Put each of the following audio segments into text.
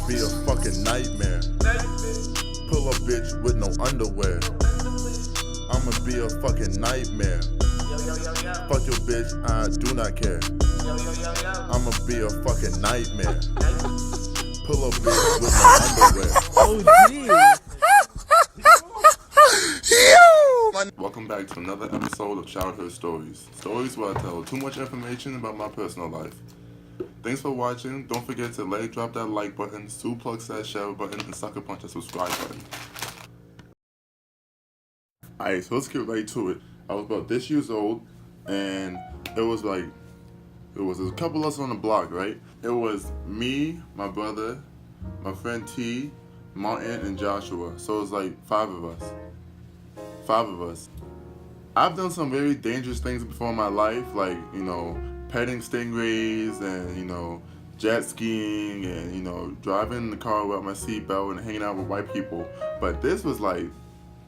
be a fucking nightmare. Pull up bitch with no underwear. I'ma be a fucking nightmare. Fuck your bitch, I do not care. I'ma be a fucking nightmare. Pull up bitch with no underwear. Oh, geez. Welcome back to another episode of Childhood Stories. Stories where I tell too much information about my personal life. Thanks for watching. Don't forget to drop that like button, suplex that share button, and sucker punch that subscribe button. Alright, so let's get right to it. I was about this years old, and it was a couple of us on the block, right? It was me, my brother, my friend T, Martin, and Joshua. So it was like five of us. I've done some very dangerous things before in my life, like, petting stingrays and, jet skiing and, driving in the car without my seatbelt and hanging out with white people. But this was like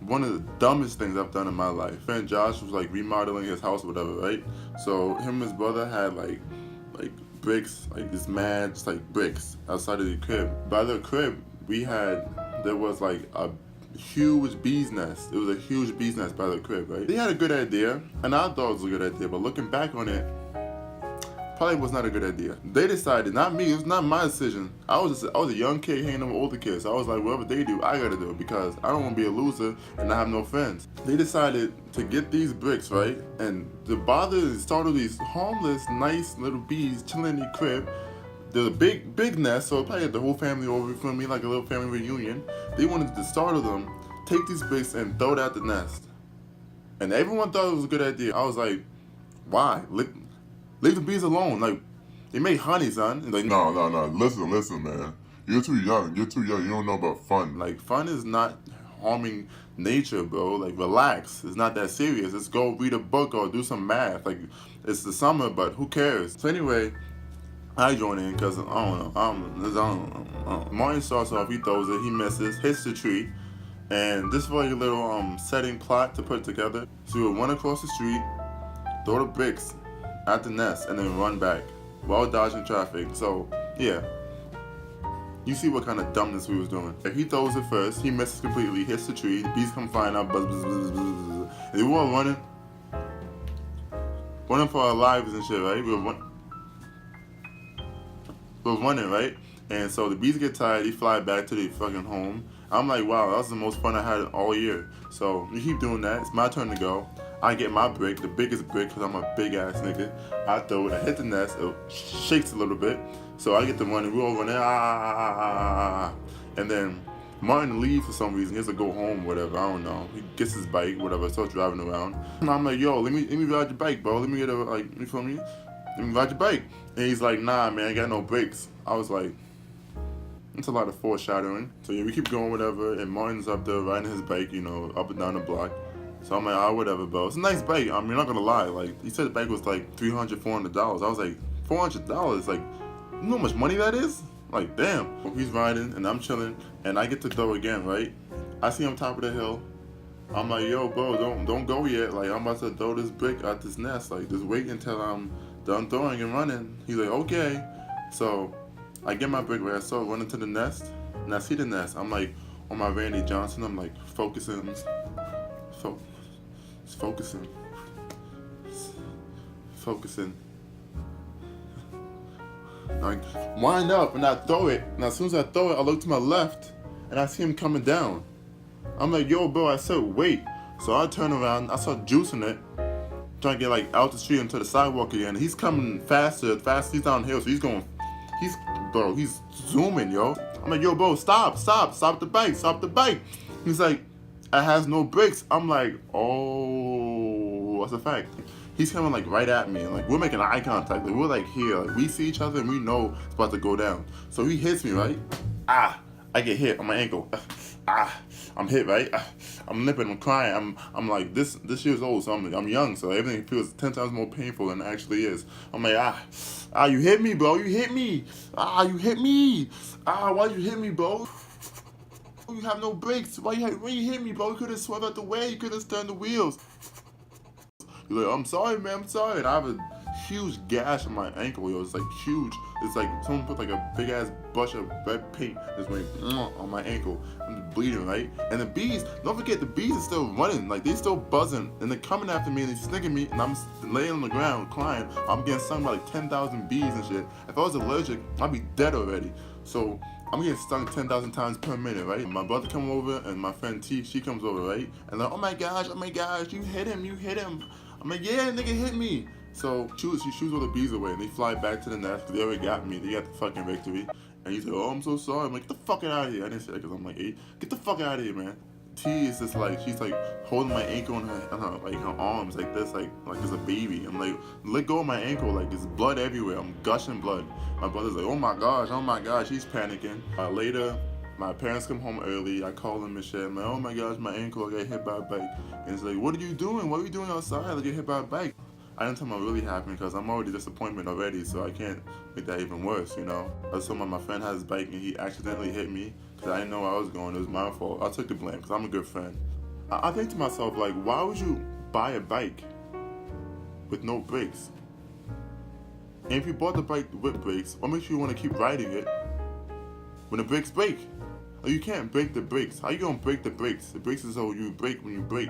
one of the dumbest things I've done in my life. Friend Josh was like remodeling his house or whatever, right? So him and his brother had like bricks, like this mad, just like bricks outside of the crib. By the crib, there was like a huge bee's nest. It was a huge bee's nest by the crib, right? They had a good idea, and I thought it was a good idea, but looking back on it, probably was not a good idea. They decided, not me, it was not my decision. I was a young kid hanging out with older kids. So I was like, whatever they do, I gotta do it, because I don't want to be a loser and I have no friends. They decided to get these bricks, right? And to bother and startle these harmless, nice little bees chilling in the crib. There's a big nest, so probably had the whole family over for me, like a little family reunion. They wanted to startle them, take these bricks and throw it at the nest. And everyone thought it was a good idea. I was like, why? Leave the bees alone. Like, they make honey, son. And like, No. Listen, man. You're too young. You don't know about fun. Like, fun is not harming nature, bro. Like, relax. It's not that serious. Let's go read a book or do some math. Like, it's the summer, but who cares? So anyway, I join in because I don't know. Martin starts off, he throws it, he misses, hits the tree, and this was like a little setting plot to put together. So we would run across the street, throw the bricks at the nest, and then run back while dodging traffic. So yeah, you see what kind of dumbness we was doing. If he throws it first, he misses completely, hits the tree, the bees come flying out, buzz, buzz, buzz, buzz, buzz. And we were running for our lives and shit, right? We was running, right? And so the bees get tired, they fly back to their fucking home. I'm like, wow, that was the most fun I had all year. So you keep doing that, it's my turn to go. I get my brick, the biggest brick, because I'm a big ass nigga. I throw it, I hit the nest, it shakes a little bit. So I get to running, we all running, and then Martin leaves for some reason. He has to go home, whatever, I don't know. He gets his bike, whatever, starts driving around. And I'm like, yo, let me ride your bike, bro. Let me get you feel me? Let me ride your bike. And he's like, nah, man, I got no brakes. I was like, it's a lot of foreshadowing. So yeah, we keep going, whatever, and Martin's up there riding his bike, up and down the block. So I'm like, whatever, bro. It's a nice bike. I mean, not gonna lie. Like, he said the bike was like $300, $400. I was like, $400? Like, you know how much money that is? Like, damn. He's riding, and I'm chilling, and I get to throw again, right? I see him top of the hill. I'm like, yo, bro, don't go yet. Like, I'm about to throw this brick at this nest. Like, just wait until I'm done throwing and running. He's like, okay. So I get my brick right. I start running to the nest, and I see the nest. I'm like on my Randy Johnson. I'm like focusing. Like, wind up, and I throw it. And as soon as I throw it, I look to my left, and I see him coming down. I'm like, yo, bro. I said, wait. So I turn around. I start juicing it, trying to get like out the street into the sidewalk again. He's coming faster. He's downhill, so he's zooming, yo. I'm like, yo, bro, stop the bike. He's like, it has no brakes. I'm like, oh, that's a fact. He's coming like right at me, and like we're making eye contact. Like we're like here, like we see each other and we know it's about to go down. So he hits me, right? I get hit on my ankle. I'm hit, right? I'm limping, I'm crying. I'm like this year's old, so I'm young, so everything feels 10 times more painful than it actually is. I'm like, you hit me, bro. You hit me. You hit me. Why'd you hit me, bro? You have no brakes. When you hit me, bro? You could have swerved out the way. You could have turned the wheels. He's like, I'm sorry, man, I'm sorry. And I have a huge gash on my ankle, yo. It's like huge. It's like someone put like a big ass brush of red paint just went on my ankle. I'm just bleeding, right? And the bees, don't forget, the bees are still running. Like, they still buzzing. And they're coming after me and they're stinging me. And I'm laying on the ground crying. I'm getting stung by like 10,000 bees and shit. If I was allergic, I'd be dead already. So I'm getting stung 10,000 times per minute, right? My brother come over and my friend T, she comes over, right? And like, oh my gosh, you hit him. I'm like, yeah, nigga hit me. So she shoots all the bees away and they fly back to the nest because they already got me. They got the fucking victory. And he's like, oh, I'm so sorry. I'm like, get the fuck out of here. I didn't say that because I'm like 8. Get the fuck out of here, man. T is just like, she's like holding my ankle on her like her arms like this, like it's a baby. I'm like, let go of my ankle, like there's blood everywhere. I'm gushing blood. My brother's like, oh my gosh, he's panicking. Later, my parents come home early. I call them and shit. I'm like, oh my gosh, my ankle, I got hit by a bike. And it's like, what are you doing? What are you doing outside? I get hit by a bike. I didn't tell them what really happened because I'm already disappointment already, so I can't make that even worse, you know. I told my friend had his bike and he accidentally hit me because I didn't know where I was going. It was my fault. I took the blame because I'm a good friend. I think to myself, like, why would you buy a bike with no brakes? And if you bought the bike with brakes, what makes you want to keep riding it when the brakes break? Or you can't break the brakes. How you gonna break the brakes? The brakes is so you break when you break.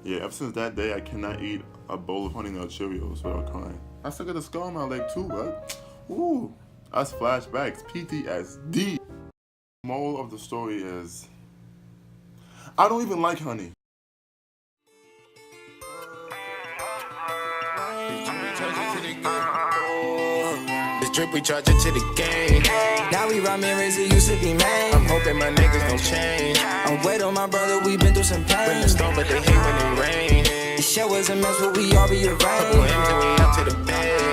Yeah, ever since that day, I cannot eat a bowl of Honey Nut Cheerios without crying. I still got a scar on my leg too, right? Ooh, that's flashbacks, PTSD. Moral of the story is, I don't even like honey. This drip, we charge it to the game. Now we ride mirrors, it used to be mine. I'm hoping my niggas don't change. I'm wait on my brother, we been through some pain. Bring the storm, but they hate when it rain. The show was a mess, but we all rearranged. Couple M's and we up to the bed.